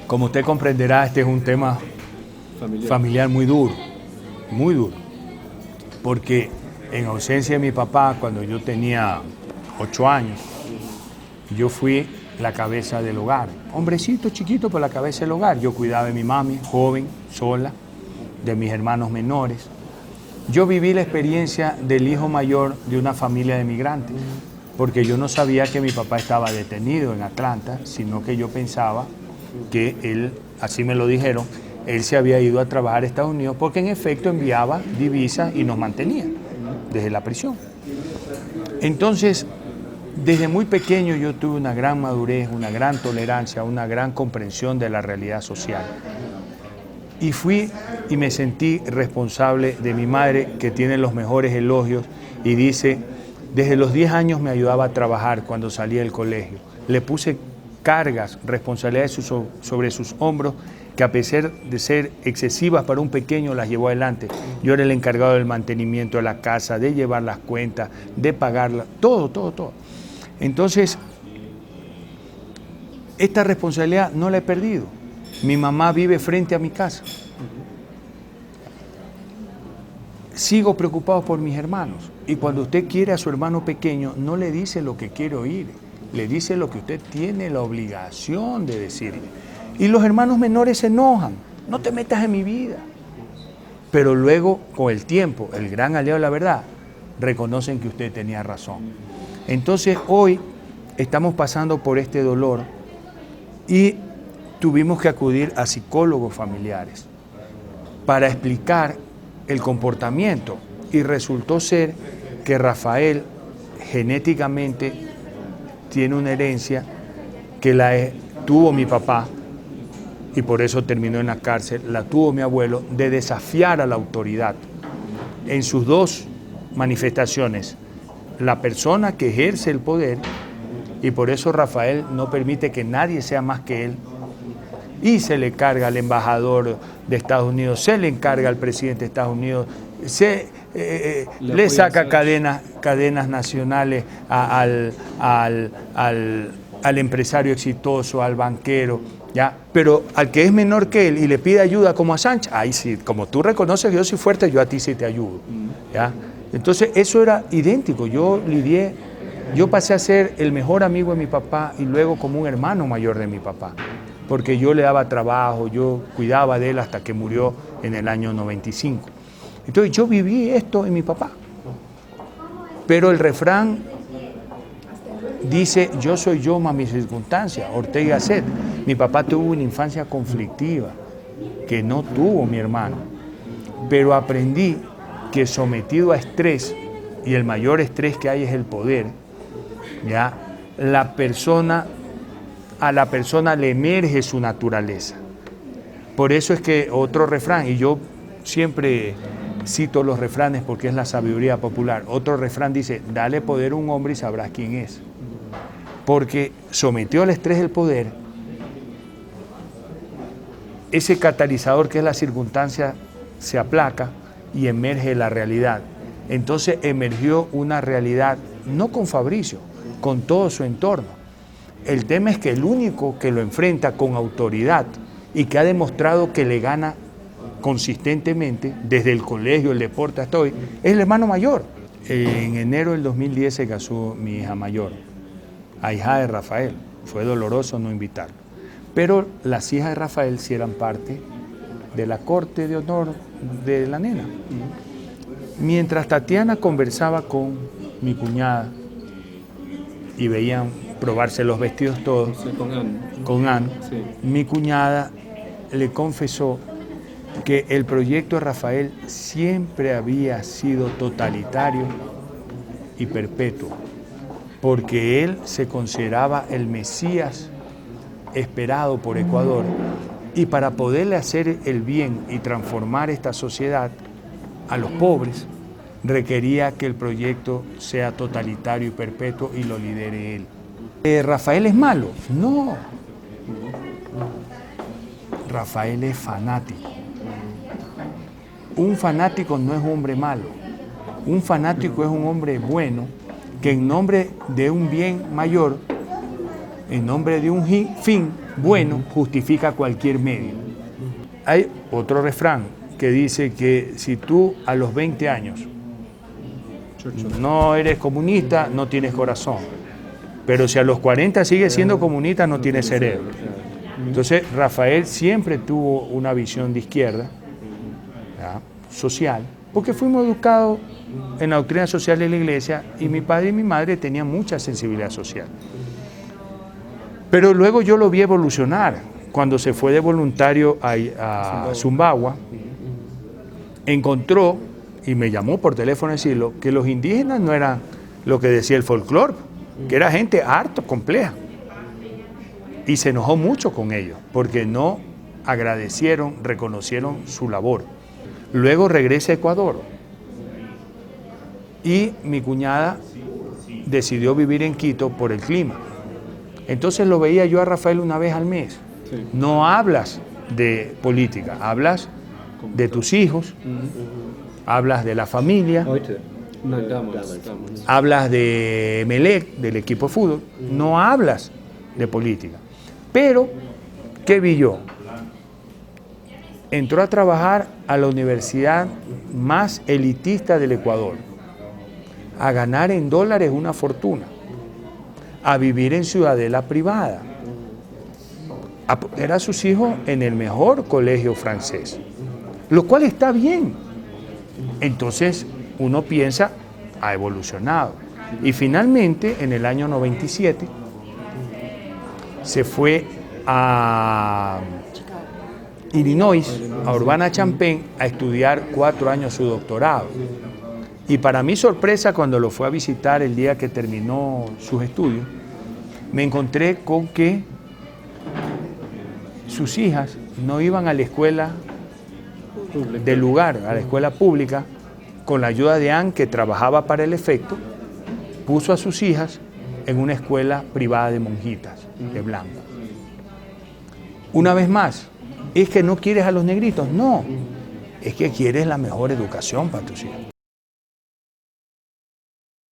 Como usted comprenderá, este es un tema familiar muy duro, porque en ausencia de mi papá, cuando yo tenía 8 años, yo fui la cabeza del hogar. Hombrecito chiquito, pero la cabeza del hogar. Yo cuidaba de mi mami, joven, sola, de mis hermanos menores. Yo viví la experiencia del hijo mayor de una familia de migrantes, porque yo no sabía que mi papá estaba detenido en Atlanta, sino que yo pensaba que él, así me lo dijeron, él se había ido a trabajar a Estados Unidos porque en efecto enviaba divisas y nos mantenía desde la prisión. Entonces, desde muy pequeño yo tuve una gran madurez, una gran tolerancia, una gran comprensión de la realidad social. Y fui y me sentí responsable de mi madre, que tiene los mejores elogios, y dice, desde los 10 años me ayudaba a trabajar cuando salía del colegio. Le puse cargas, responsabilidades sobre sus hombros, que a pesar de ser excesivas para un pequeño, las llevó adelante. Yo era el encargado del mantenimiento de la casa, de llevar las cuentas, de pagarlas, todo. Entonces, esta responsabilidad no la he perdido. Mi mamá vive frente a mi casa. Sigo preocupado por mis hermanos. Y cuando usted quiere a su hermano pequeño, no le dice lo que quiere oír, le dice lo que usted tiene la obligación de decirle. Y los hermanos menores se enojan, no te metas en mi vida. Pero luego, con el tiempo, el gran aliado de la verdad, reconocen que usted tenía razón. Entonces, hoy estamos pasando por este dolor y tuvimos que acudir a psicólogos familiares para explicar el comportamiento. Y resultó ser que Rafael genéticamente tiene una herencia que tuvo mi papá, y por eso terminó en la cárcel, la tuvo mi abuelo, de desafiar a la autoridad. En sus dos manifestaciones, la persona que ejerce el poder, y por eso Rafael no permite que nadie sea más que él, y se le carga al embajador de Estados Unidos, se le encarga al presidente de Estados Unidos, le saca cadenas nacionales al empresario exitoso, al banquero, ¿ya? Pero al que es menor que él y le pide ayuda como a Sánchez, ahí sí, como tú reconoces que yo soy fuerte, yo a ti sí te ayudo, ¿ya? Entonces eso era idéntico. Yo pasé a ser el mejor amigo de mi papá y luego como un hermano mayor de mi papá, porque yo le daba trabajo, yo cuidaba de él hasta que murió en el año 95. Entonces yo viví esto en mi papá. Pero el refrán dice, yo soy yo más mis circunstancias, Ortega y Gasset. Mi papá tuvo una infancia conflictiva que no tuvo mi hermano, pero aprendí que sometido a estrés, y el mayor estrés que hay es el poder, ¿ya? A la persona le emerge su naturaleza. Por eso es que otro refrán, y yo siempre cito los refranes porque es la sabiduría popular, otro refrán dice, dale poder a un hombre y sabrás quién es. Porque sometió al estrés del poder, ese catalizador que es la circunstancia se aplaca y emerge la realidad. Entonces emergió una realidad, no con Fabricio, con todo su entorno. El tema es que el único que lo enfrenta con autoridad y que ha demostrado que le gana consistentemente, desde el colegio, el deporte hasta hoy, es el hermano mayor. En enero del 2010 se casó mi hija mayor, ahijada de Rafael. Fue doloroso no invitarlo. Pero las hijas de Rafael sí eran parte de la corte de honor de la nena. Mientras Tatiana conversaba con mi cuñada y veían probarse los vestidos todos, Sí, con Ann, sí. Mi cuñada le confesó que el proyecto de Rafael siempre había sido totalitario y perpetuo, porque él se consideraba el Mesías esperado por Ecuador, y para poderle hacer el bien y transformar esta sociedad a los pobres, requería que el proyecto sea totalitario y perpetuo y lo lidere él. ¿Rafael es malo? No. Rafael es fanático. Un fanático no es un hombre malo. Un fanático es un hombre bueno que en nombre de un bien mayor en nombre de un fin bueno, justifica cualquier medio. Hay otro refrán que dice que si tú a los 20 años no eres comunista, no tienes corazón. Pero si a los 40 sigues siendo comunista, no tienes cerebro. Entonces, Rafael siempre tuvo una visión de izquierda, ¿ya?, social, porque fuimos educados en la doctrina social de la iglesia y mi padre y mi madre tenían mucha sensibilidad social. Pero luego yo lo vi evolucionar. Cuando se fue de voluntario a Zumbagua, encontró, y me llamó por teléfono a decirlo, que los indígenas no eran lo que decía el folclore, que era gente harto compleja. Y se enojó mucho con ellos, porque no agradecieron, reconocieron su labor. Luego regresa a Ecuador. Y mi cuñada decidió vivir en Quito por el clima. Entonces lo veía yo a Rafael una vez al mes. Sí. No hablas de política, hablas de tus hijos, hablas de la familia, hablas de Melec, del equipo de fútbol, no hablas de política. Pero, ¿qué vi yo? Entró a trabajar a la universidad más elitista del Ecuador, a ganar en dólares una fortuna, a vivir en ciudadela privada, a poner a sus hijos en el mejor colegio francés, lo cual está bien. Entonces uno piensa, ha evolucionado. Y finalmente, en el año 97, se fue a Illinois, a Urbana-Champaign, a estudiar 4 años su doctorado. Y para mi sorpresa, cuando lo fue a visitar el día que terminó sus estudios, me encontré con que sus hijas no iban a la escuela del lugar, a la escuela pública, con la ayuda de Anne, que trabajaba para el efecto, puso a sus hijas en una escuela privada de monjitas, de blanco. Una vez más, ¿es que no quieres a los negritos? No, es que quieres la mejor educación para tus hijos.